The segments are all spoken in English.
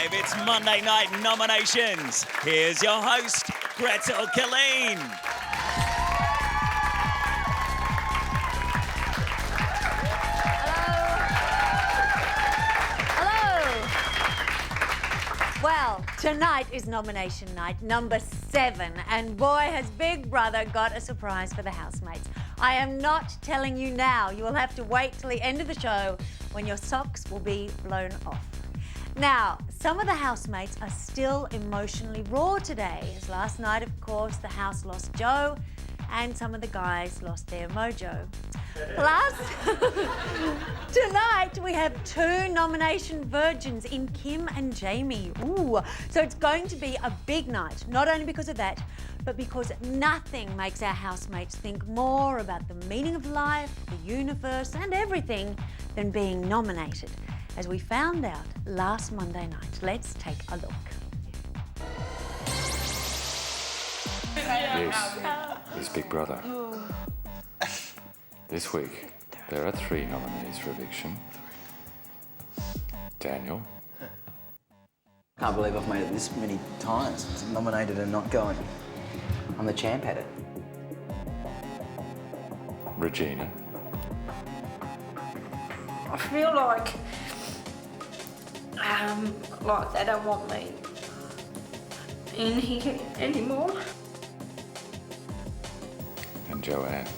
5, it's Monday Night Nominations. Here's your host, Gretel Killeen. Well, tonight is nomination night, number 7, and boy, has Big Brother got a surprise for the housemates. I am not telling you now. You will have to wait till the end of the show when your socks will be blown off. Now, some of the housemates are still emotionally raw today, as last night, of course, the house lost Joe and some of the guys lost their mojo. Plus, tonight we have 2 nomination virgins in Kim and Jamie. Ooh, so it's going to be a big night, not only because of that, but because nothing makes our housemates think more about the meaning of life, the universe, and everything than being nominated, as we found out last Monday night. Let's take a look. This is Big Brother. This week, there are 3 nominees for eviction. Daniel. Can't believe I've made it this many times. I'm nominated and not going. I'm the champ at it. Regina. I feel like they don't want me in here anymore. And Joanne.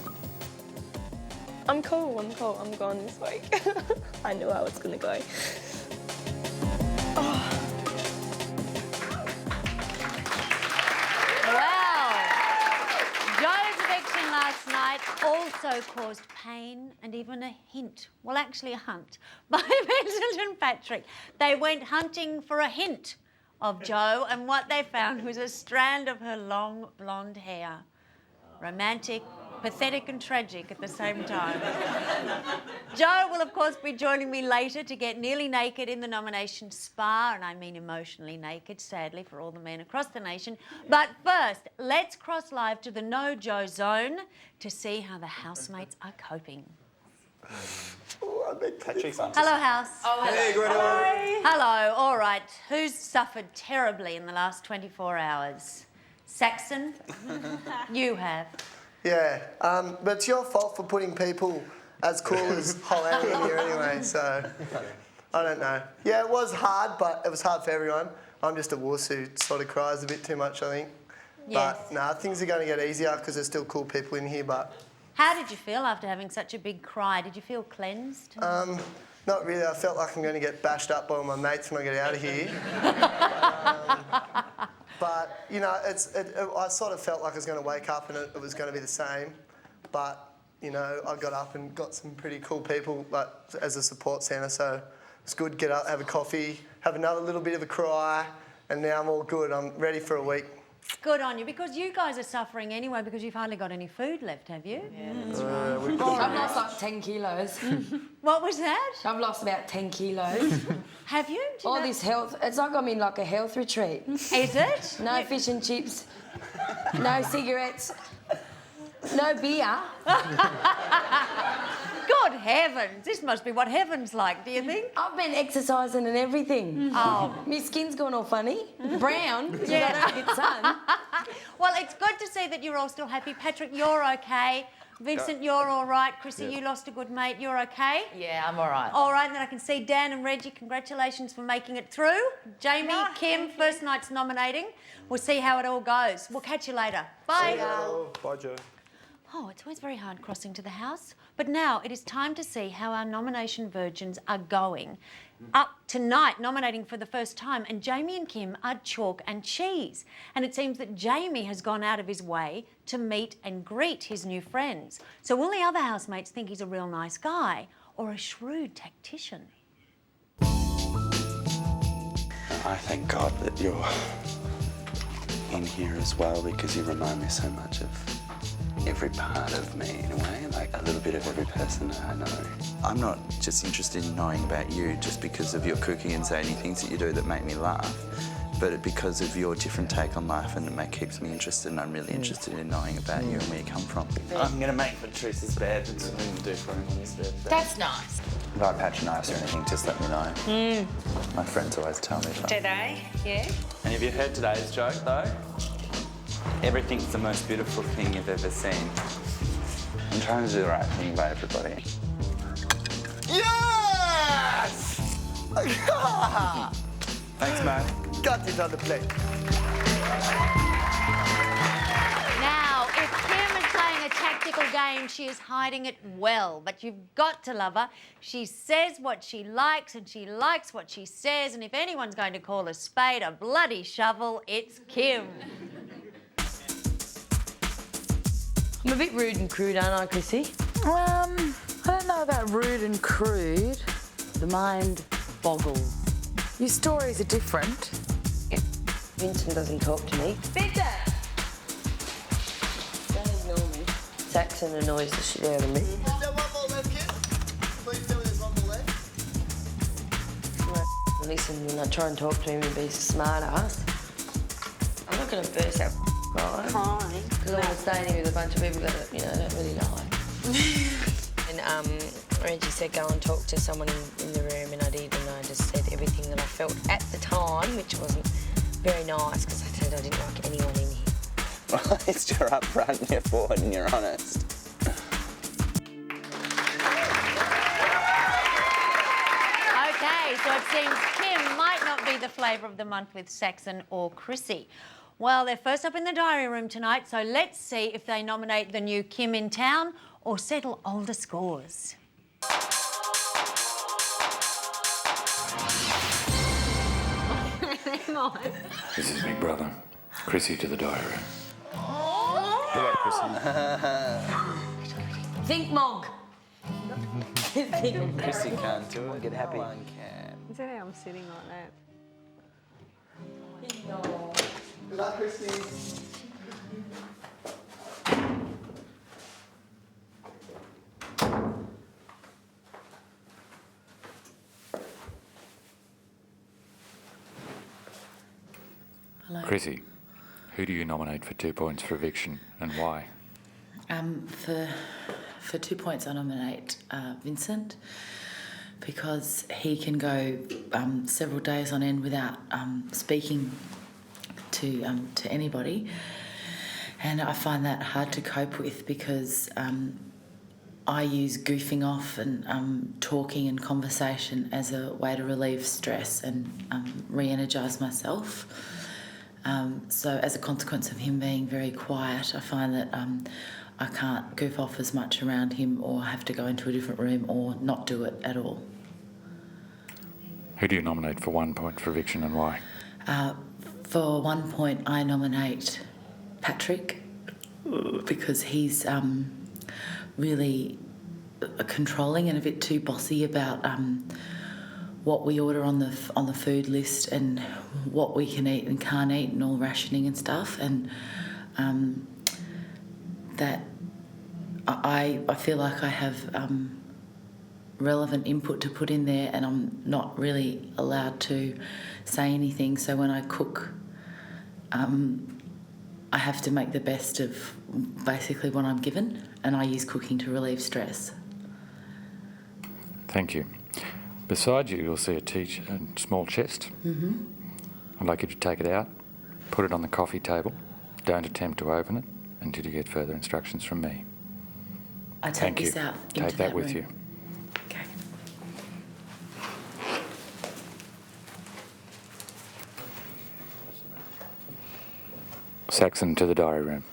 I'm cool, I'm gone this week. I knew how it's gonna go. Well, Joe's eviction last night also caused pain and even a hint, well, actually a hunt, by Vincent and Patrick. They went hunting for a hint of Joe, and what they found was a strand of her long blonde hair. Romantic, pathetic and tragic at the same time. Joe will, of course, be joining me later to get nearly naked in the nomination spa, and I mean emotionally naked, sadly, for all the men across the nation. But first, let's cross live to the No Joe zone to see how the housemates are coping. Hello, house. Oh, Hey, Gretel. Hello, all right. Who's suffered terribly in the last 24 hours? Saxon? You have. Yeah, but it's your fault for putting people as cool as Holland in here anyway, so I don't know. Yeah, it was hard, but it was hard for everyone. I'm just a wuss who sort of cries a bit too much, I think. Yes. But nah, things are going to get easier because there's still cool people in here, but... How did you feel after having such a big cry? Did you feel cleansed? Not really. I felt like I'm going to get bashed up by all my mates when I get out of here. But, you know, I sort of felt like I was going to wake up and it was going to be the same. But, you know, I got up and got some pretty cool people like, as a support centre, so it's good to get up, have a coffee, have another little bit of a cry, and now I'm all good. I'm ready for a week. Good on you, because you guys are suffering anyway because you've hardly got any food left, have you? Yeah, that's right. I've lost like 10 kilos. What was that? I've lost about 10 kilos. Have you? Do you All know? this health, it's like I'm in like a health retreat. Is it? No fish and chips, no cigarettes, no beer. Good heavens, this must be what heaven's like, do you think? I've been exercising and everything. Oh. My skin's gone all funny, brown, because I don't get sun. Well, it's good to see that you're all still happy. Patrick, you're okay. Vincent, you're all right. Chrissy, you lost a good mate. You're okay? Yeah, I'm all right. All right, and then I can see Dan and Reggie, congratulations for making it through. Jamie, Kim, first night's nominating. We'll see how it all goes. We'll catch you later. Bye. Bye, Joe. Oh, it's always very hard crossing to the house. But now it is time to see how our nomination virgins are going. Up tonight, nominating for the first time, and Jamie and Kim are chalk and cheese. And it seems that Jamie has gone out of his way to meet and greet his new friends. So will the other housemates think he's a real nice guy or a shrewd tactician? I thank God that you're in here as well, because you remind me so much of every part of me in a way, like a little bit of every person I know. I'm not just interested in knowing about you just because of your cooking and zany things that you do that make me laugh. but because of your different take on life, and it keeps me interested, and I'm really interested in knowing about you and where you come from. I'm going to make Patrice's bed. That's what I'm going to do for him on his bed. That's nice. If I patronise or anything, just let me know. My friends always tell me that. Do they? Yeah. And have you heard today's joke, though? Everything's the most beautiful thing you've ever seen. I'm trying to do the right thing by everybody. Yes! Thanks, man. Got it on the plate. Now, if Kim is playing a tactical game, she is hiding it well. But you've got to love her. She says what she likes and she likes what she says. And if anyone's going to call a spade a bloody shovel, it's Kim. I'm a bit rude and crude, aren't I, Chrissy? I don't know about rude and crude. The mind boggles. Your stories are different. Yeah. Vincent doesn't talk to me. Victor! Don't ignore me. Saxon annoys the shit out of me. Is there one more left, kid? Please tell me there's one more left. Listen, when I try and talk to him and be a smart ass, I'm not going to burst out crying. Because I'm staying here with a bunch of people that, don't really like. And Reggie said go and talk to someone in the room, and I did, and I just said everything that I felt at the time, which wasn't very nice because I said I didn't like anyone in here. Well, at least you're upfront and you're forward and you're honest. OK, so it seems Kim might not be the flavour of the month with Saxon or Chrissy. Well, they're first up in the diary room tonight, so let's see if they nominate the new Kim in town or settle older scores. This is Big Brother. Chrissy to the diary room. Hello, Chrissy. Think, Mog. Chrissy can't do it. Get happy. No one can. Is that how I'm sitting like that? Good luck, Christy. Hello. Chrissy, who do you nominate for 2 points for eviction and why? For 2 points, I nominate Vincent because he can go several days on end without speaking to anybody, and I find that hard to cope with because I use goofing off and talking and conversation as a way to relieve stress and re-energise myself. So as a consequence of him being very quiet, I find that I can't goof off as much around him or have to go into a different room or not do it at all. Who do you nominate for 1 point for eviction and why? For 1 point, I nominate Patrick because he's really controlling and a bit too bossy about what we order on the food list and what we can eat and can't eat and all rationing and stuff, and that I feel like I have relevant input to put in there, and I'm not really allowed to say anything. So when I cook, I have to make the best of basically what I'm given, and I use cooking to relieve stress. Thank you. Beside you, you'll see a small chest. Mm-hmm. I'd like you to take it out, put it on the coffee table. Don't attempt to open it until you get further instructions from me. I take this out into Take that with room. you. Okay. Saxon to the diary room.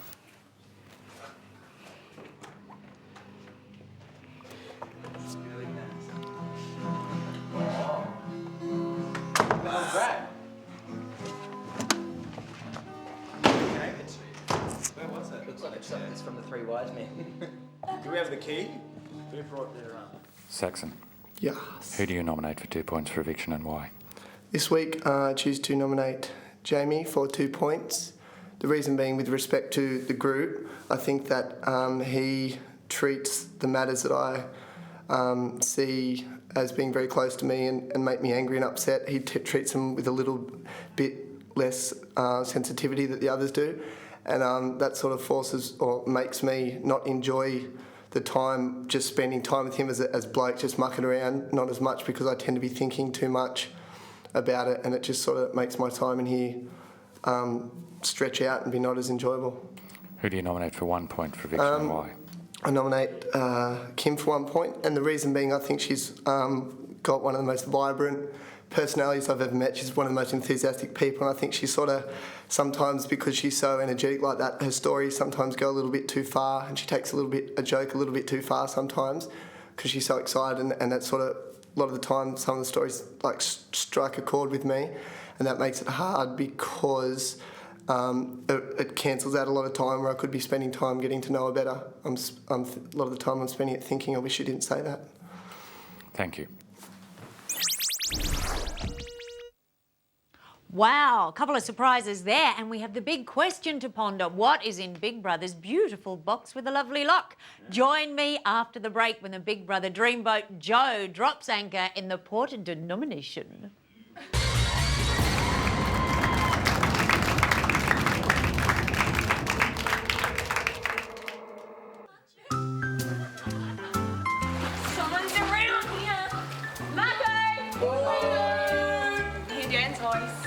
Where was it? Looks like it's from the Three Wise Men. Do we have the key? Who brought their Saxon, Yes. who do you nominate for 2 points for eviction and why? This week, I choose to nominate Jamie for 2 points. The reason being, with respect to the group, I think that he treats the matters that I see as being very close to me and make me angry and upset. He treats them with a little bit less sensitivity that the others do, and that sort of forces or makes me not enjoy the time just spending time with him as bloke, just mucking around, not as much because I tend to be thinking too much about it, and it just sort of makes my time in here stretch out and be not as enjoyable. Who do you nominate for 1 point for eviction and why? I nominate Kim for 1 point, and the reason being I think she's got one of the most vibrant personalities I've ever met. She's one of the most enthusiastic people, and I think she's sort of, sometimes because she's so energetic like that, her stories sometimes go a little bit too far, and she takes a joke a little bit too far sometimes because she's so excited, and that's sort of, a lot of the time some of the stories like strike a chord with me, and that makes it hard because it cancels out a lot of time where I could be spending time getting to know her better. A lot of the time I'm spending it thinking, I wish you didn't say that. Thank you. Wow, a couple of surprises there, and we have the big question to ponder. What is in Big Brother's beautiful box with a lovely lock? Join me after the break when the Big Brother Dreamboat Joe drops anchor in the port denomination. Someone's around here. Marco! Hear Dan's voice.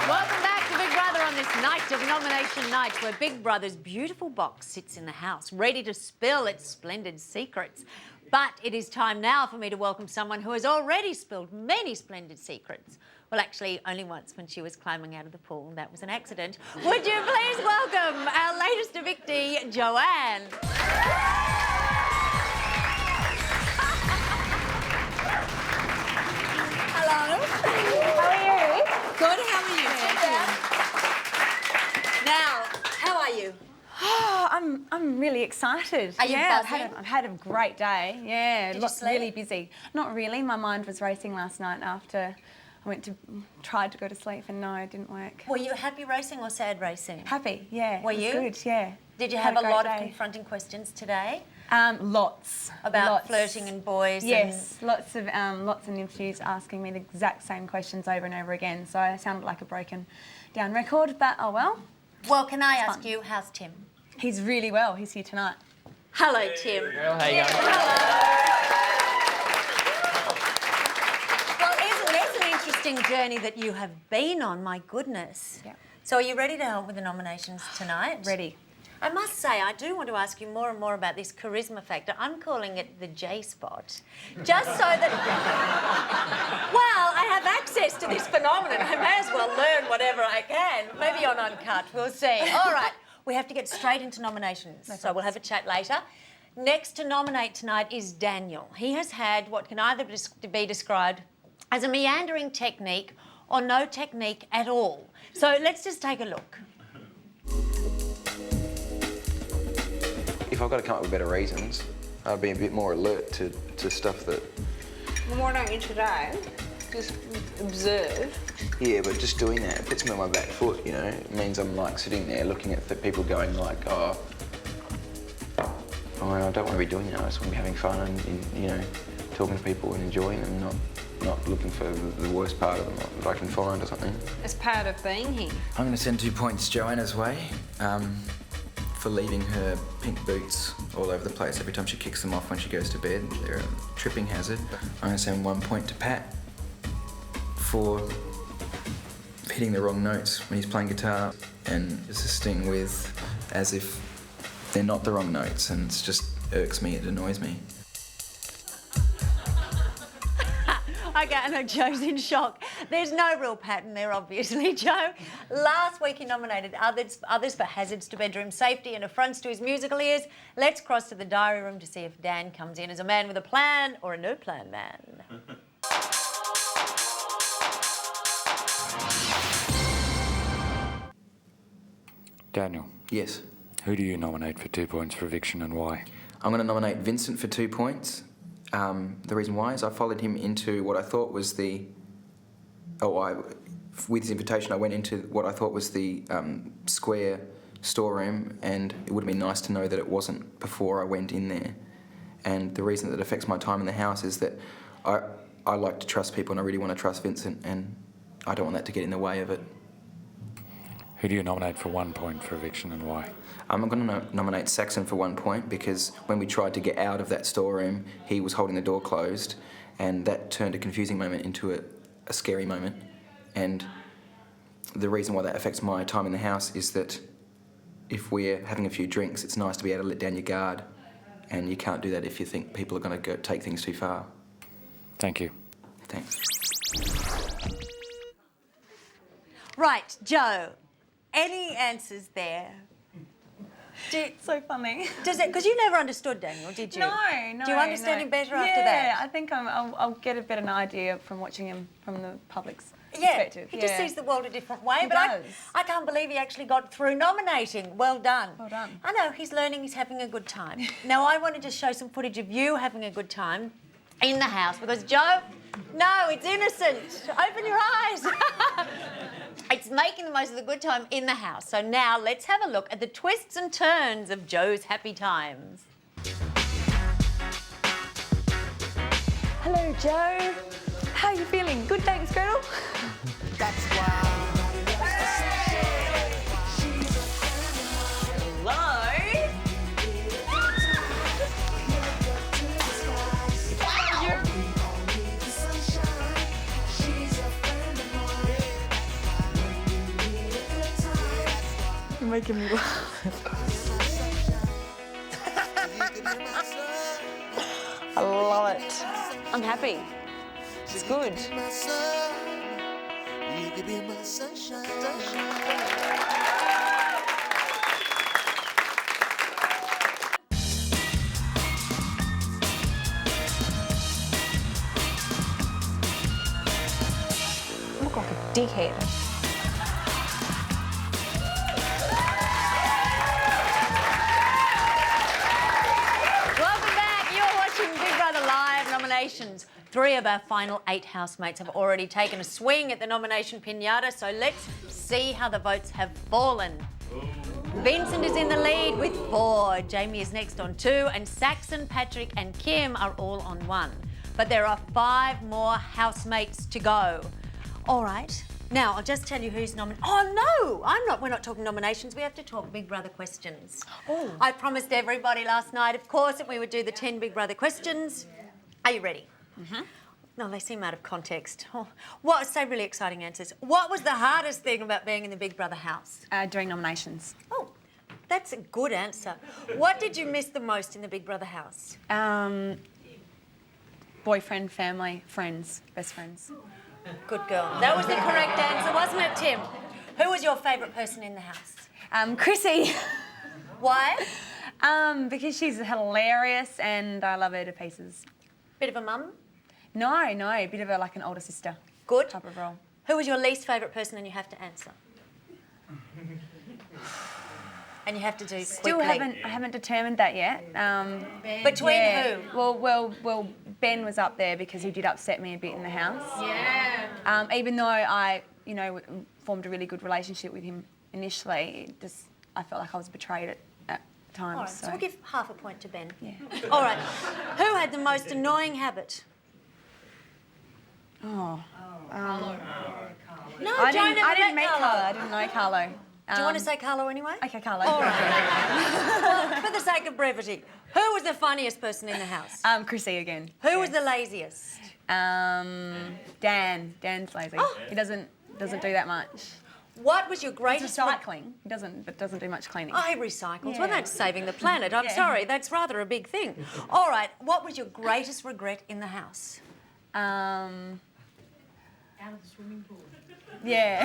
Welcome back to Big Brother on this night of nomination night, where Big Brother's beautiful box sits in the house, ready to spill its splendid secrets. But it is time now for me to welcome someone who has already spilled many splendid secrets. Well, actually, only once when she was climbing out of the pool, and that was an accident. Would you please welcome our latest evictee, Joanne? Hello. How are you? Good, how are you? Now, how are you? Oh, I'm really excited. Are you buzzing? I've had a great day. Yeah, Did you sleep? really busy. Not really. My mind was racing last night after I tried to go to sleep, and no, it didn't work. Were you happy racing or sad racing? Happy, yeah. Were it was you? Good, yeah. Did you Had have a great lot of day. confronting questions today? Lots. About lots. flirting and boys? Yes, lots of interviews asking me the exact same questions over and over again. So I sounded like a broken down record, but oh well. Well, can I ask you, how's Tim? He's really well. He's here tonight. Hello, Tim. Girl, how you going? Well, there's an interesting journey that you have been on, my goodness. Yeah. So are you ready to help with the nominations tonight? Ready. I must say, I do want to ask you more and more about this charisma factor. I'm calling it the J-spot. Just so that... Well, I have access to this phenomenon. I may as well learn whatever I can. Maybe on Uncut, we'll see. All right, we have to get straight into nominations, so we'll have a chat later. Next to nominate tonight is Daniel. He has had what can either be described as a meandering technique or no technique at all. So let's just take a look. If I've got to come up with better reasons, I'll be a bit more alert to stuff that... Well, why don't you today just observe? Yeah, but just doing that puts me on my back foot, you know? It means I'm like sitting there looking at the people going like, oh, I don't want to be doing that. I just want to be having fun and you know, talking to people and enjoying them, not looking for the worst part of them that I can find or something. As part of being here. I'm going to send 2 points Joanna's way for leaving her pink boots all over the place every time she kicks them off when she goes to bed. They're a tripping hazard. I'm going to send 1 point to Pat for hitting the wrong notes when he's playing guitar and assisting with as if they're not the wrong notes, and it just irks me, it annoys me. Okay, I know Joe's in shock. There's no real pattern there, obviously, Joe. Last week he nominated others for hazards to bedroom safety and affronts to his musical ears. Let's cross to the diary room to see if Dan comes in as a man with a plan or a no plan man. Daniel. Yes? Who do you nominate for 2 points for eviction and why? I'm going to nominate Vincent for 2 points. The reason why is I followed him into what I thought was the... with his invitation, I went into what I thought was the square storeroom, and it would have been nice to know that it wasn't before I went in there. And the reason that it affects my time in the house is that I like to trust people and I really want to trust Vincent, and I don't want that to get in the way of it. Who do you nominate for 1 point for eviction and why? I'm going to nominate Saxon for 1 point because when we tried to get out of that storeroom, he was holding the door closed, and that turned a confusing moment into a scary moment. And the reason why that affects my time in the house is that if we're having a few drinks, it's nice to be able to let down your guard, and you can't do that if you think people are going to take things too far. Thank you. Thanks. Right, Joe, any answers there? So funny. Does it? Because you never understood Daniel, did you? No. Do you understand him better after that? Yeah, I think I'll get a bit of an idea from watching him from the public's perspective. He just sees the world a different way. He but does. I can't believe he actually got through nominating. Well done. Well done. I know, he's learning, he's having a good time. Now, I wanted to show some footage of you having a good time in the house because, Joe, no, it's innocent. Open your eyes. It's making the most of the good time in the house. So now let's have a look at the twists and turns of Joe's happy times. Hello, Joe. How are you feeling? Good, thanks, Gretel. That's why. You're making me laugh. I love it. I'm happy. It's good. I look like a dickhead. Nominations. 3 of our final 8 housemates have already taken a swing at the nomination pinata, so let's see how the votes have fallen. Vincent is in the lead with 4, Jamie is next on 2, and Saxon, Patrick and Kim are all on 1. But there are 5 more housemates to go. All right, now I'll just tell you who's nominated. Oh no, we're not talking nominations, we have to talk Big Brother questions. Oh. I promised everybody last night, of course, that we would do the 10 Big Brother questions. Are you ready? Mm-hmm. No, they seem out of context. Oh, say really exciting answers. What was the hardest thing about being in the Big Brother house? Doing nominations. Oh, that's a good answer. What did you miss the most in the Big Brother house? Boyfriend, family, friends, best friends. Good girl. That was the correct answer, wasn't it, Tim? Who was your favourite person in the house? Chrissy. Why? Because she's hilarious and I love her to pieces. Bit of a mum? No, a bit of like an older sister. Good. Type of role. Who was your least favourite person, and you have to answer? And you have to do Still quickly. I haven't determined that yet. Between who? Well, Ben was up there because he did upset me a bit in the house. Yeah. Even though I, formed a really good relationship with him initially, I felt like I was betrayed at times. All right, so we'll give half a point to Ben. Yeah. All right. Who had the most annoying habit? Oh. No, I Joe didn't never meet met Carlo. I didn't know Carlo. Do you want to say Carlo anyway? Okay, Carlo. All right. Well, for the sake of brevity, who was the funniest person in the house? Chrissy again. Who was the laziest? Dan. Dan's lazy. Oh. He doesn't do that much. What was your greatest... Recycling. He doesn't do much cleaning. Oh, he recycles. Yeah. Well, that's saving the planet. I'm Yeah. sorry, that's rather a big thing. All right, what was your greatest regret in the house? Out of the swimming pool. Yeah.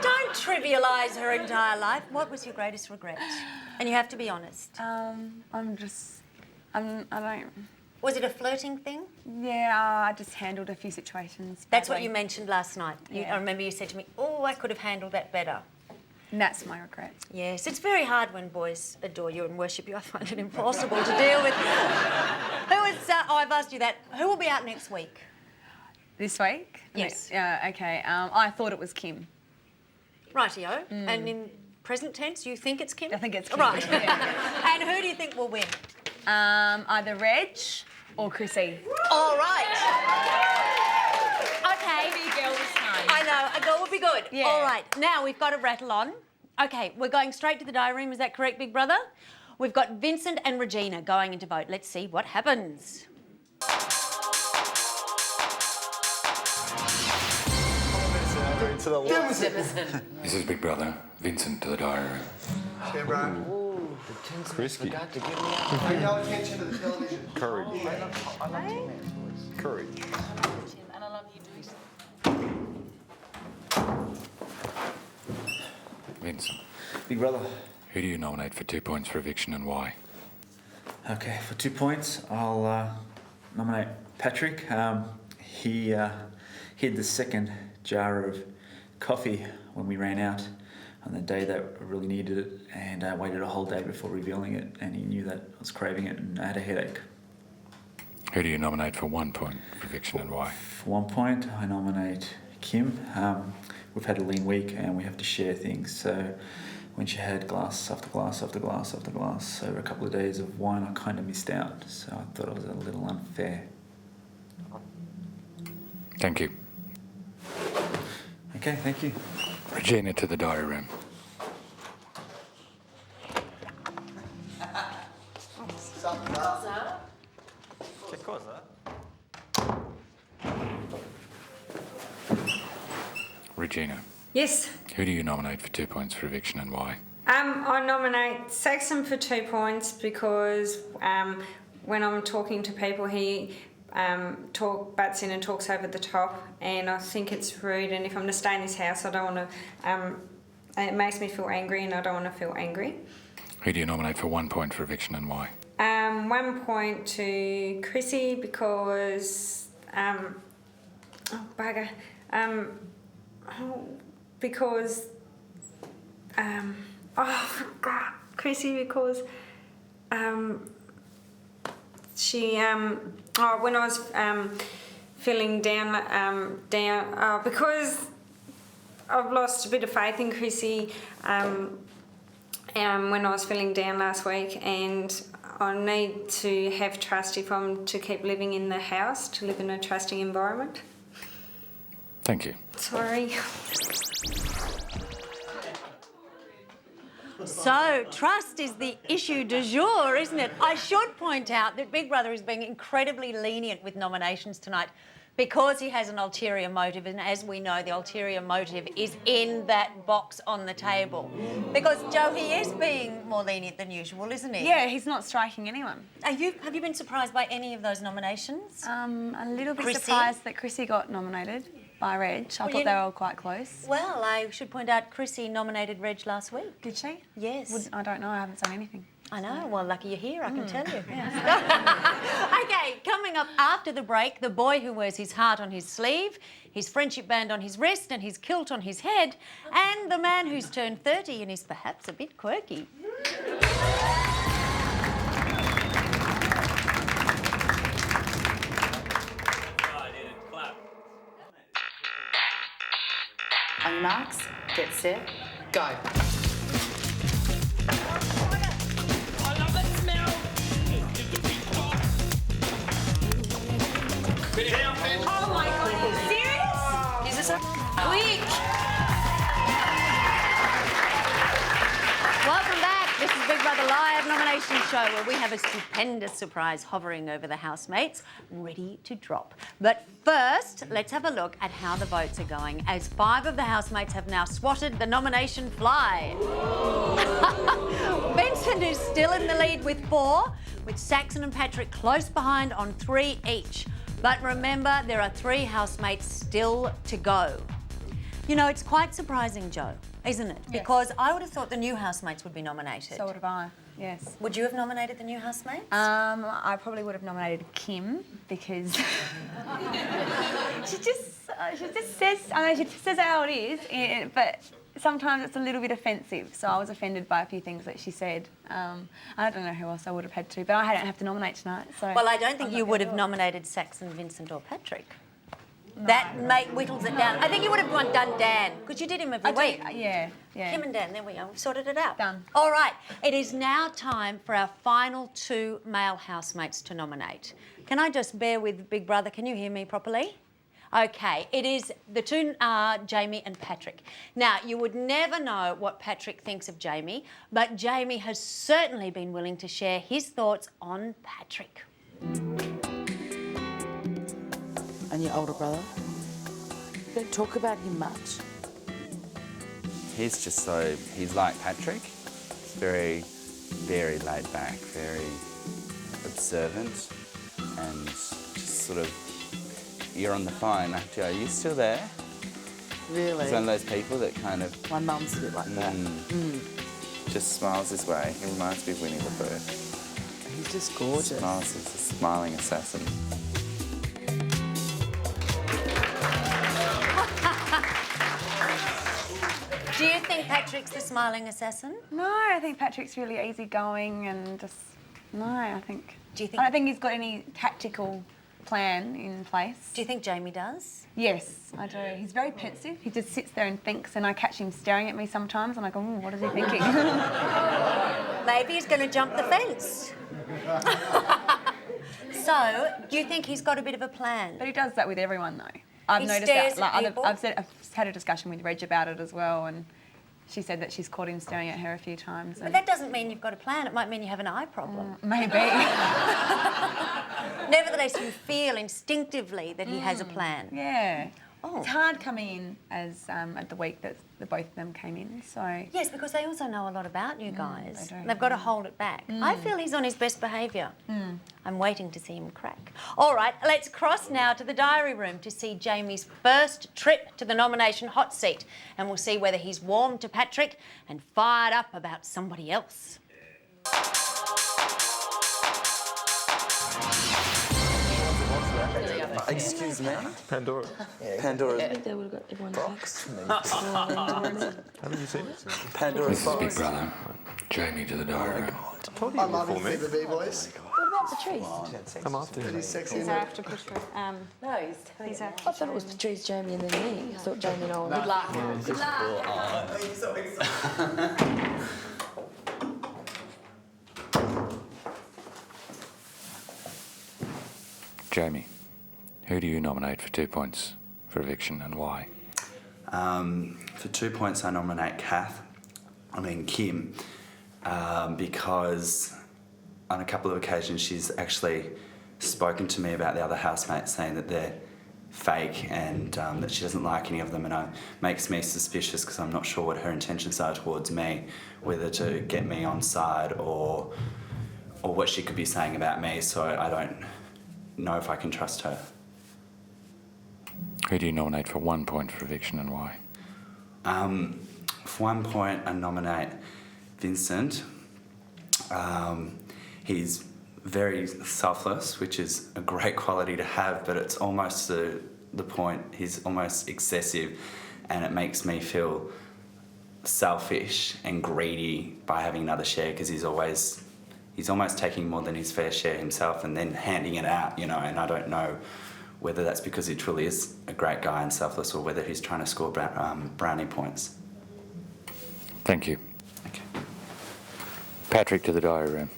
Don't trivialise her entire life. What was your greatest regret? And you have to be honest. I don't... Was it a flirting thing? Yeah, I just handled a few situations. That's what badly. you mentioned last night. Yeah. I remember you said to me, oh, I could have handled that better. And that's my regret. Yes, it's very hard when boys adore you and worship you. I find it impossible to deal with. I've asked you that. Who will be out next week? This week? Yes. Yeah, okay. I thought it was Kim. Rightio. And in present tense, you think it's Kim? I think it's Kim. Right. Yeah. And who do you think will win? Either Reg or Chrissy. All right. Okay. Be a girl this time. I know, a girl would be good. Yeah. All right, now we've got to rattle on. Okay, we're going straight to the diary room, is that correct, Big Brother? We've got Vincent and Regina going into vote. Let's see what happens. To the left. This is Big Brother. Vincent to the diary room. Yeah, bro. Ooh, the tin's Risky. forgot to give me Pay no attention to the television. Courage. I love you, man. Courage. And I love you too. Vincent, Big Brother. who do you nominate for 2 points for eviction and why? Okay, for 2 points, I'll nominate Patrick. He hid the second jar of coffee when we ran out on the day that I really needed it, and waited a whole day before revealing it, and he knew that I was craving it and I had a headache. Who do you nominate for 1 point for eviction and why? For 1 point, I nominate Kim. We've had a lean week and we have to share things, so when she had glass after glass after glass after glass over a couple of days of wine, I kind of missed out, so I thought it was a little unfair. Thank you. Okay, thank you. Regina to the diary room. Che cosa? Regina, Yes. who do you nominate for 2 points for eviction and why? I nominate Saxon for 2 points because when I'm talking to people, he butts in and talks over the top, and I think it's rude. And if I'm going to stay in this house, I don't want to. It makes me feel angry, and I don't want to feel angry. Who do you nominate for 1 point for eviction and why? 1 point to Chrissy because oh bugger, because oh God, Chrissy because she when I was feeling down because I've lost a bit of faith in Chrissy when I was feeling down last week, and I need to have trust if I'm to keep living in the house, to live in a trusting environment. Thank you. Sorry. So, trust is the issue du jour, isn't it? I should point out that Big Brother is being incredibly lenient with nominations tonight because he has an ulterior motive, and as we know, the ulterior motive is in that box on the table. Because, Joe, he is being more lenient than usual, isn't he? Yeah, he's not striking anyone. Have you been surprised by any of those nominations? A little bit Chrissy? surprised that Chrissy got nominated by Reg. I thought they were all quite close. Well, I should point out Chrissy nominated Reg last week. Did she? Yes. I don't know, I haven't seen anything. I know, well, lucky you're here, I can tell you. Okay, coming up after the break, the boy who wears his heart on his sleeve, his friendship band on his wrist and his kilt on his head, and the man who's turned 30 and is perhaps a bit quirky. On your marks, get set, go. Oh my God, are you serious? Is this a week? Welcome back. This is Big Brother Live nomination show where we have a stupendous surprise hovering over the housemates, ready to drop. But first, let's have a look at how the votes are going, as 5 of the housemates have now swatted the nomination fly. Vincent is still in the lead with 4, with Saxon and Patrick close behind on 3 each. But remember, there are 3 housemates still to go. You know, it's quite surprising, Joe, isn't it? Yes. Because I would have thought the new housemates would be nominated. So would have I, yes. Would you have nominated the new housemates? I probably would have nominated Kim because she just says, I know she says how it is, but sometimes it's a little bit offensive. So I was offended by a few things that she said. I don't know who else I would have had to, but I don't have to nominate tonight. So Well, I don't think you would have nominated Saxon, Vincent or Patrick. That whittles it down. I think you would have done Dan, because you did him every week. Yeah. Kim and Dan, there we go. We've sorted it out. Done. All right. It is now time for our final 2 male housemates to nominate. Can I just bear with Big Brother? Can you hear me properly? Okay, it is the 2 are Jamie and Patrick. Now, you would never know what Patrick thinks of Jamie, but Jamie has certainly been willing to share his thoughts on Patrick. And your older brother? You don't talk about him much. He's like Patrick. He's very, very laid back, very observant, and just sort of, you're on the phone, are you still there? Really? He's one of those people that kind of... My mum's a bit like that. Just smiles his way. He reminds me of Winnie the Pooh. He's just gorgeous. Smiles, he's a smiling assassin. Do you think Patrick's the smiling assassin? No, I think Patrick's really easygoing and just... No, I think... Do you think... I don't think he's got any tactical plan in place. Do you think Jamie does? Yes, I do. He's very pensive. He just sits there and thinks, and I catch him staring at me sometimes, and I go, what is he thinking? Maybe he's going to jump the fence. So, do you think he's got a bit of a plan? But he does that with everyone, though. I've noticed stares that. at people. I've had a discussion with Reg about it as well, and she said that she's caught him staring at her a few times. But that doesn't mean you've got a plan. It might mean you have an eye problem. Maybe. Nevertheless, you feel instinctively that he has a plan. Yeah. Oh. It's hard coming in as at the week that the both of them came in, so... Yes, because they also know a lot about you guys. They do. They've got to hold it back. I feel he's on his best behaviour. I'm waiting to see him crack. All right, let's cross now to the diary room to see Jamie's first trip to the nomination hot seat, and we'll see whether he's warmed to Patrick and fired up about somebody else. Excuse me? Pandora. Pandora's I think they would have got everyone's box. Haven't you seen it? Pandora's This is Big box. Brother. Jamie to the diary room. I told you I you love were him for me. for the B-boys. What about Patrice? I'm after him. He's sexy, So isn't I he? have to push her. No, he's I thought it was Patrice, Jamie, and then me. I thought Jamie and I were... Good luck. Good luck. Jamie, who do you nominate for 2 points for eviction and why? For 2 points, I nominate Kim, because on a couple of occasions she's actually spoken to me about the other housemates, saying that they're fake and that she doesn't like any of them, and it makes me suspicious because I'm not sure what her intentions are towards me, whether to get me on side or what she could be saying about me, so I don't know if I can trust her. Who do you nominate for 1 point for eviction and why? For 1 point, I nominate Vincent. He's very selfless, which is a great quality to have, but it's almost to the point he's almost excessive, and it makes me feel selfish and greedy by having another share, because he's almost taking more than his fair share himself and then handing it out, and I don't know whether that's because he truly is a great guy and selfless, or whether he's trying to score brownie points. Thank you. Okay. Patrick to the diary room.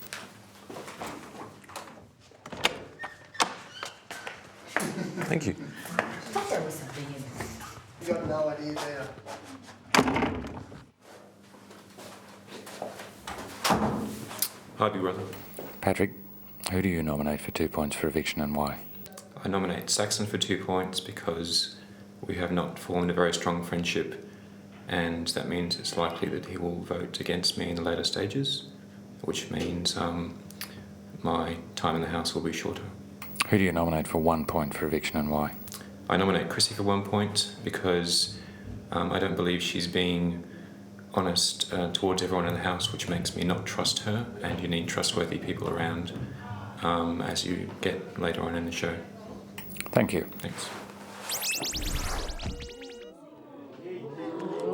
Thank you. I thought there was something in there. You got no idea, do you? Hi, Big Brother. Patrick, who do you nominate for 2 points for eviction and why? I nominate Saxon for 2 points because we have not formed a very strong friendship, and that means it's likely that he will vote against me in the later stages, which means my time in the house will be shorter. Who do you nominate for 1 point for eviction and why? I nominate Chrissy for 1 point because I don't believe she's being honest towards everyone in the house, which makes me not trust her, and you need trustworthy people around as you get later on in the show. Thank you. Thanks.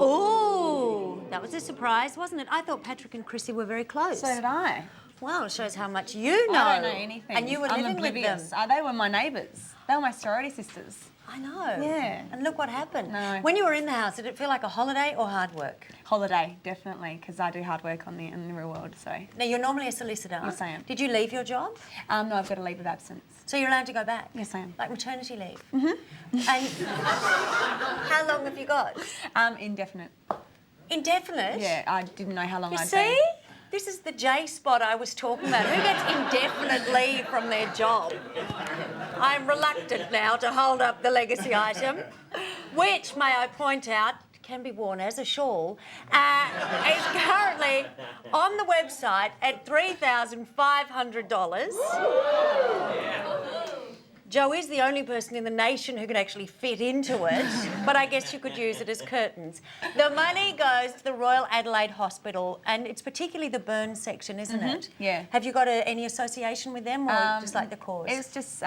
Ooh, that was a surprise, wasn't it? I thought Patrick and Chrissy were very close. So did I. Well, it shows how much you know. I don't know anything. And you were I'm living oblivious. with them. They were my neighbours. They were my sorority sisters. I know. Yeah. And look what happened. No. When you were in the house, did it feel like a holiday or hard work? Holiday, definitely, because I do hard work in the real world, so. Now, you're normally a solicitor. Yes, I am. Did you leave your job? No, I've got a leave of absence. So you're allowed to go back? Yes, I am. Like maternity leave? Mm-hmm. And how long have you got? Indefinite. Indefinite? Yeah, I didn't know how long You I'd see? be. This is the J spot I was talking about. Who gets indefinite leave from their job? I'm reluctant now to hold up the legacy item, which, may I point out, can be worn as a shawl, is currently on the website at $3,500. Joe is the only person in the nation who can actually fit into it, but I guess you could use it as curtains. The money goes to the Royal Adelaide Hospital, and it's particularly the burn section, isn't it? Yeah. Have you got any association with them, or just like the cause? It was just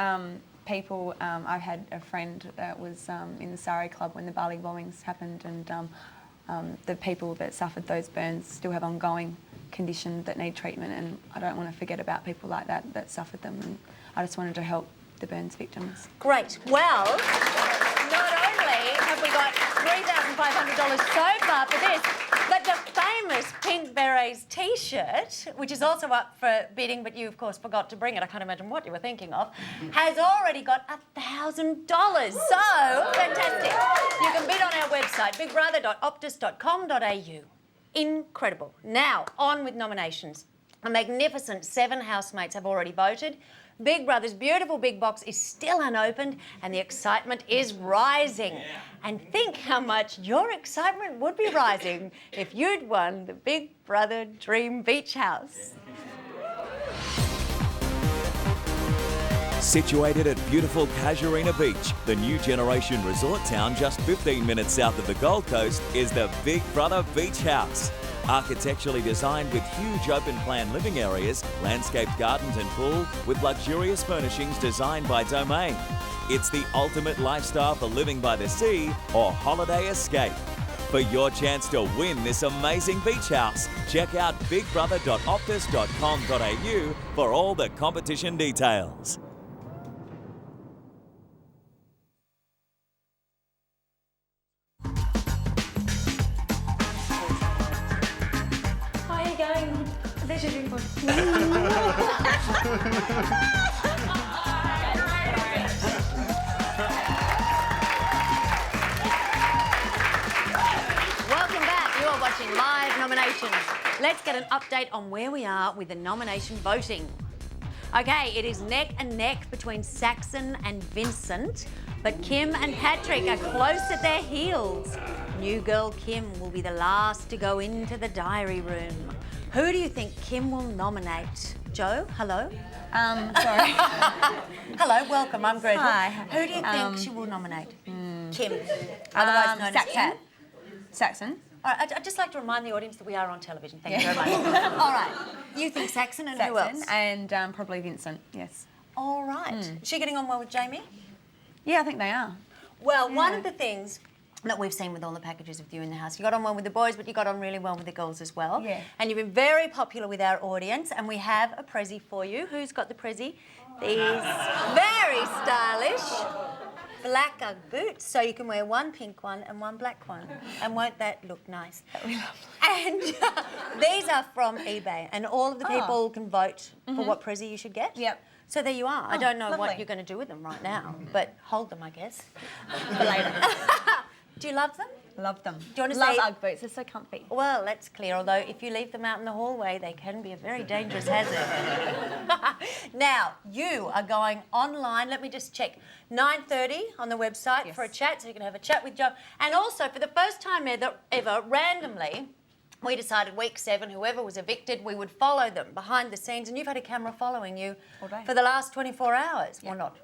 people. I had a friend that was in the Surrey Club when the Bali bombings happened, and the people that suffered those burns still have ongoing conditions that need treatment, and I don't want to forget about people like that suffered them, and I just wanted to help the burns victims. Great. Well, not only have we got $3,500 so far for this, but the famous Pink Berets T-shirt, which is also up for bidding, but you, of course, forgot to bring it. I can't imagine what you were thinking of, has already got $1,000. So, fantastic. You can bid on our website, bigbrother.optus.com.au. Incredible. Now, on with nominations. A magnificent 7 housemates have already voted. Big Brother's beautiful big box is still unopened and the excitement is rising. And think how much your excitement would be rising if you'd won the Big Brother Dream Beach House. Situated at beautiful Casuarina Beach, the new generation resort town just 15 minutes south of the Gold Coast is the Big Brother Beach House. Architecturally designed with huge open-plan living areas, landscaped gardens and pool, with luxurious furnishings designed by Domain. It's the ultimate lifestyle for living by the sea or holiday escape. For your chance to win this amazing beach house, check out bigbrother.optus.com.au for all the competition details. There's your drink. Welcome back. You are watching live nominations. Let's get an update on where we are with the nomination voting. Okay, it is neck and neck between Saxon and Vincent, but Kim and Patrick are close at their heels. New girl Kim will be the last to go into the diary room. Who do you think Kim will nominate? Joe, hello? Sorry. Hello, welcome, I'm Gretel. Hi. Who do you think she will nominate? Kim. Otherwise known as Saxon. Kat. Saxon. All right, I'd just like to remind the audience that we are on television. Thank you very much. All right, you think Saxon and who else? And probably Vincent, yes. All right. Is she getting on well with Jamie? Yeah, I think they are. Well, one of the things that we've seen with all the packages with you in the house, you got on well with the boys, but you got on really well with the girls as well. Yeah. And you've been very popular with our audience, and we have a prezzie for you. Who's got the prezzie? These very stylish black Ugg boots, so you can wear one pink one and one black one. And won't that look nice? And these are from eBay, and all of the people can vote for what prezzie you should get. Yep. So there you are. I don't know what lovely. you're going to do with them right now, but hold them, I guess, for later. Do you love them? Love them. Do you want to Love say... Ugg boots, they're so comfy. Well, that's clear, although if you leave them out in the hallway, they can be a very dangerous hazard. Now, you are going online. Let me just check. 9:30 on the website for a chat, so you can have a chat with Joe. And also, for the first time ever, randomly, we decided week 7, whoever was evicted, we would follow them behind the scenes. And you've had a camera following you for the last 24 hours. Well, not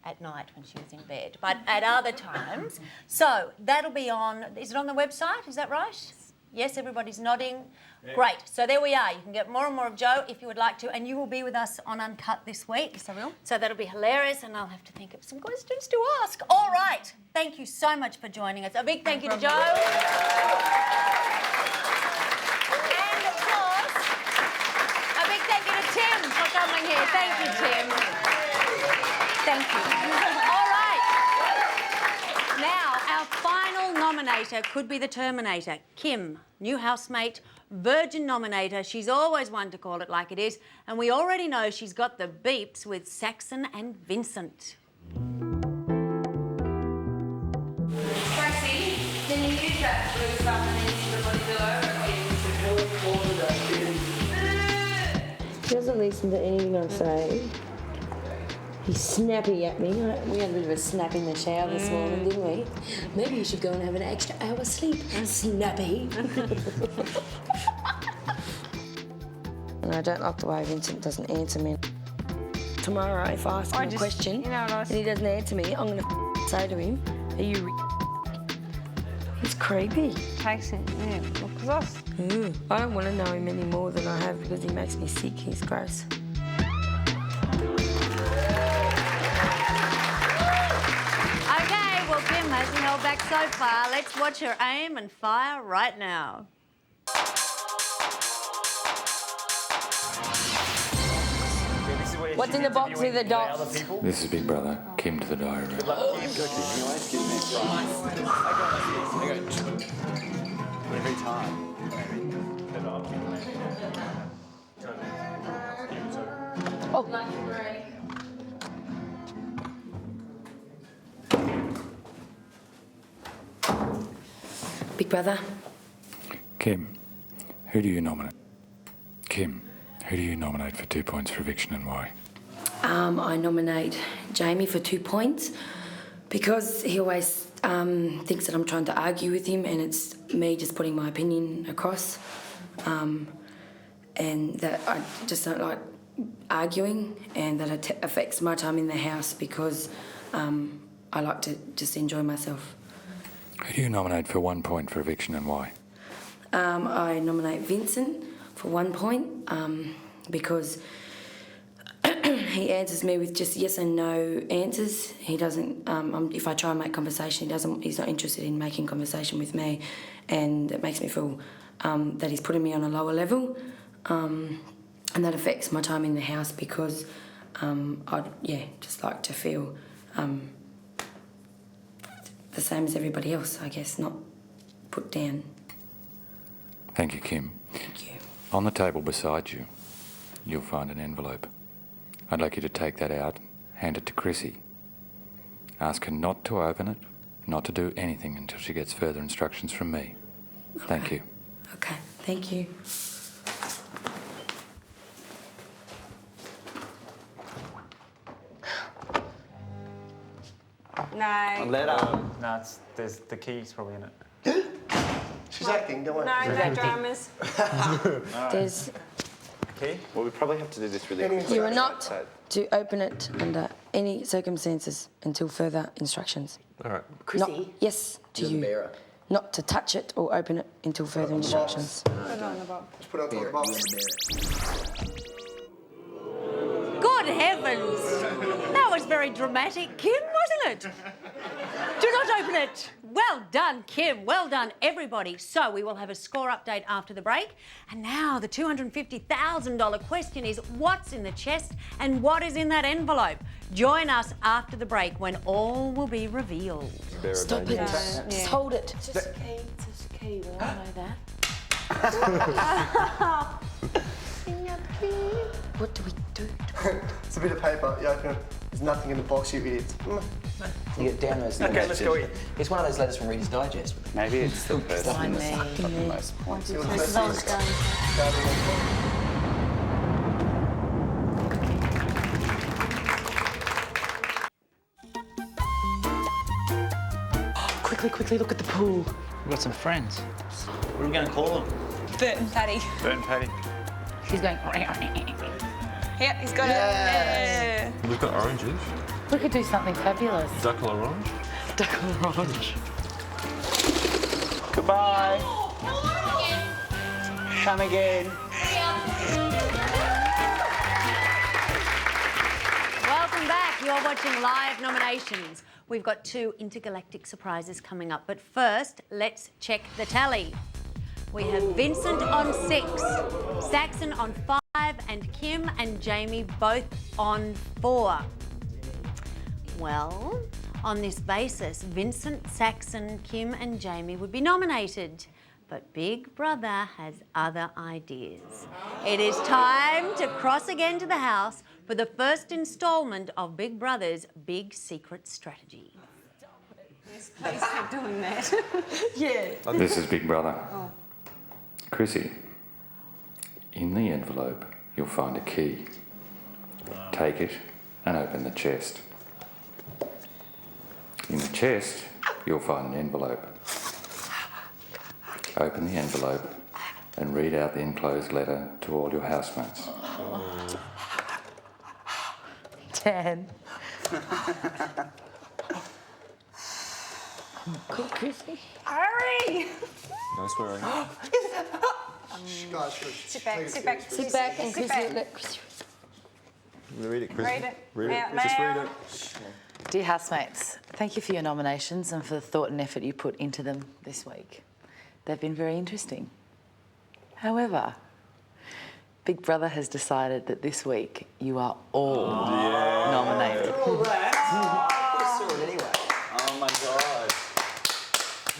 at night when she was in bed, but at other times. So that'll be on, is it on the website? Is that right? Yes, everybody's nodding. Yeah. Great. So there we are. You can get more and more of Joe if you would like to, and you will be with us on Uncut this week. Yes, I will. So that'll be hilarious, and I'll have to think of some questions to ask. All right. Thank you so much for joining us. A big thank you to Joe. And of course, a big thank you to Tim for coming here. Thank you, Tim. Thank you. All right. nominator could be the Terminator. Kim, new housemate, virgin nominator. She's always one to call it like it is. And we already know she's got the beeps with Saxon and Vincent. Tracy, can you use that blue stuff and then the body below? He doesn't listen to anything I say. He's snappy at me. We had a bit of a snap in the shower this morning, didn't we? Maybe you should go and have an extra hour's sleep. Snappy. And I don't like the way Vincent doesn't answer me. Tomorrow, if I ask him a question and he doesn't answer me, I'm going to say to him, are you It's creepy. Takes it, yeah. Look at us. I don't want to know him any more than I have because he makes me sick. He's gross. Okay, well, Kim hasn't held back so far. Let's watch her aim and fire right now. What's in the box with the dots? This is Big Brother, Kim to the diary room. Every time. Oh, Big Brother. Kim, who do you nominate? Kim, who do you nominate for 2 points for eviction and why? I nominate Jamie for 2 points because he always thinks that I'm trying to argue with him and it's me just putting my opinion across and that I just don't like arguing and that it affects my time in the house because I like to just enjoy myself. Who do you nominate for 1 point for eviction and why? I nominate Vincent for 1 point because he answers me with just yes and no answers. He doesn't. If I try and make conversation, he's not interested in making conversation with me, and it makes me feel that he's putting me on a lower level, and that affects my time in the house because I'd just like to feel the same as everybody else, I guess, not put down. Thank you, Kim. Thank you. On the table beside you, you'll find an envelope. I'd like you to take that out, hand it to Chrissy. Ask her not to open it, not to do anything until she gets further instructions from me. Okay. Thank you. Okay, thank you. No. Letter. No, there's the key's probably in it. She's acting, don't worry. No dramas. There's. Key? Well, we probably have to do this really quickly. You are not to open it under any circumstances until further instructions. All right. Chrissy? Yes, to you. Bearer. Not to touch it or open it until further instructions. Put it on the box. Just put it on the box. Good heavens! That was very dramatic, Kim, wasn't it? Do not open it. Well done, Kim. Well done, everybody. So we will have a score update after the break. And now the $250,000 question is what's in the chest and what is in that envelope? Join us after the break when all will be revealed. Stop it. Just hold it. Just key. We all know that. What do we do? It's a bit of paper. You open it. There's nothing in the box, you idiots. You get down those Okay, letters. let's go in. It's one of those letters from Reader's Digest. Maybe it's the person Sign that's me. got the most points. Quickly, look at the pool. We've got some friends. What are we going to call them? Bert and Patty. Bert and Patty. She's going. Yeah, he's got it. Yeah. We've got oranges. We could do something fabulous. Duckle orange. Duckle orange. Goodbye. Come again. Welcome back. You're watching live nominations. We've got 2 intergalactic surprises coming up. But first, let's check the tally. We have Vincent on 6, Saxon on 5, and Kim and Jamie both on 4. Well, On this basis, Vincent, Saxon, Kim and Jamie would be nominated. But Big Brother has other ideas. It is time to cross again to the house for the first instalment of Big Brother's Big Secret Strategy. Yes, please keep doing that. Yeah. This is Big Brother. Oh. Chrissy, in the envelope you'll find a key. Take it and open the chest. In the chest you'll find an envelope. Open the envelope and read out the enclosed letter to all your housemates. 10. Cool, Chrissy. Hurry! No swearing. Guys, Sit back, sit back. Sit back and sit Chrissy, back. let Chrissy. Read it, Chris. Read it. Read it. Out Just read loud. it. Dear housemates, thank you for your nominations and for the thought and effort you put into them this week. They've been very interesting. However, Big Brother has decided that this week you are all nominated. All that. I saw it anyway. Oh my god.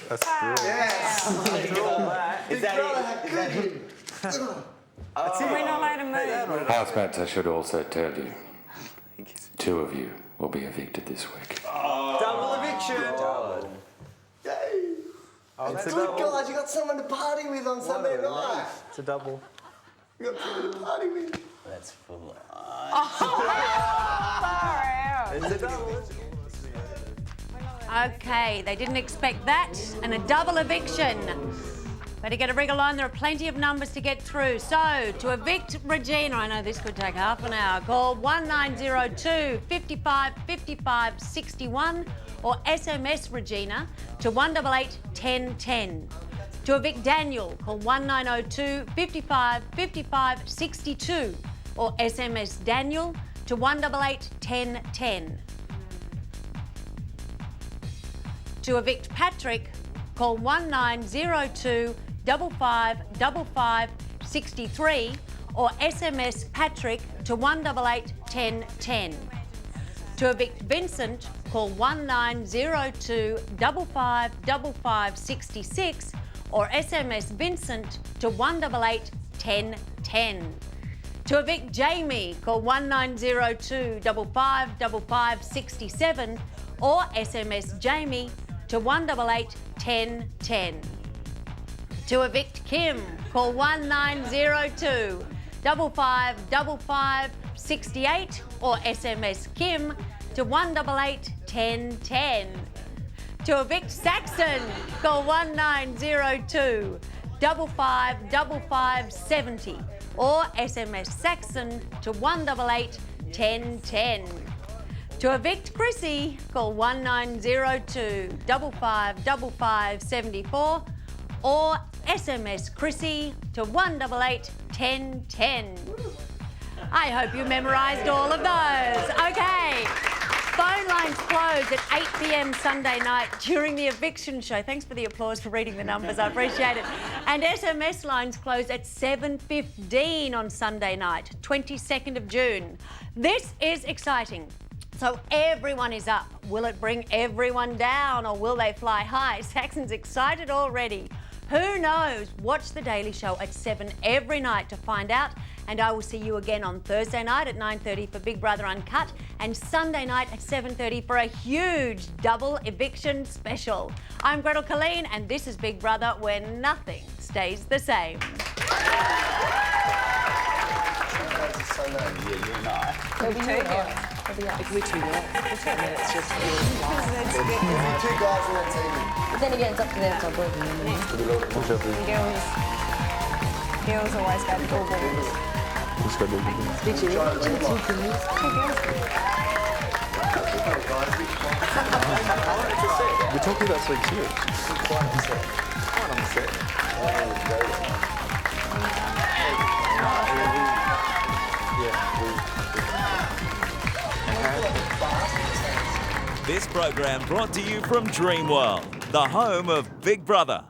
That's brilliant. Yes. After all that. Is that it? Is that it? That's it. We're not allowed to move. Housemates, I should also tell you, 2 of you will be evicted this week. Double eviction. Yay. It's good, guys. You got someone to party with on Sunday night. It's a double. You got someone to party with. That's full of Far out. It's a double. Okay, they didn't expect that, and a double eviction. Better get a wriggle on, there are plenty of numbers to get through. So, to evict Regina, I know this could take half an hour, call 1902 55 55 61 or SMS Regina to 188 1010. To evict Daniel, call 1902 55 55 62 or SMS Daniel to 188 1010. To evict Patrick, call 1902 55 55 63 or SMS Patrick to 188 1010. To evict Vincent, call 1902 55 55 66 or SMS Vincent to 188 1010. To evict Jamie, call 1902 55 55 67 or SMS Jamie to 188 1010. To evict Kim, call 1902 55 55 68 or SMS Kim to 188 1010. To evict Saxon, call 1902 55 55 70 or SMS Saxon to 188 1010. To evict Chrissy, call 1902 55 55 74 or SMS Chrissy to 188 1010. I hope you memorised all of those. Okay. Phone lines close at 8 p.m. Sunday night during the eviction show. Thanks for the applause for reading the numbers. I appreciate it. And SMS lines close at 7:15 on Sunday night, 22nd of June. This is exciting. So everyone is up. Will it bring everyone down or will they fly high? Saxon's excited already. Who knows? Watch The Daily Show at 7 every night to find out. And I will see you again on Thursday night at 9:30 for Big Brother Uncut and Sunday night at 7:30 for a huge double eviction special. I'm Gretel Colleen and this is Big Brother where nothing stays the same. There'll be two girls. It could be 2 girls. It's just Two guys on that team. But then again, it's up to them to avoid them. Girls always go to all boys. Let's go, baby. Did you? We're talking about something serious. Quite on the set. This program brought to you from Dreamworld, the home of Big Brother.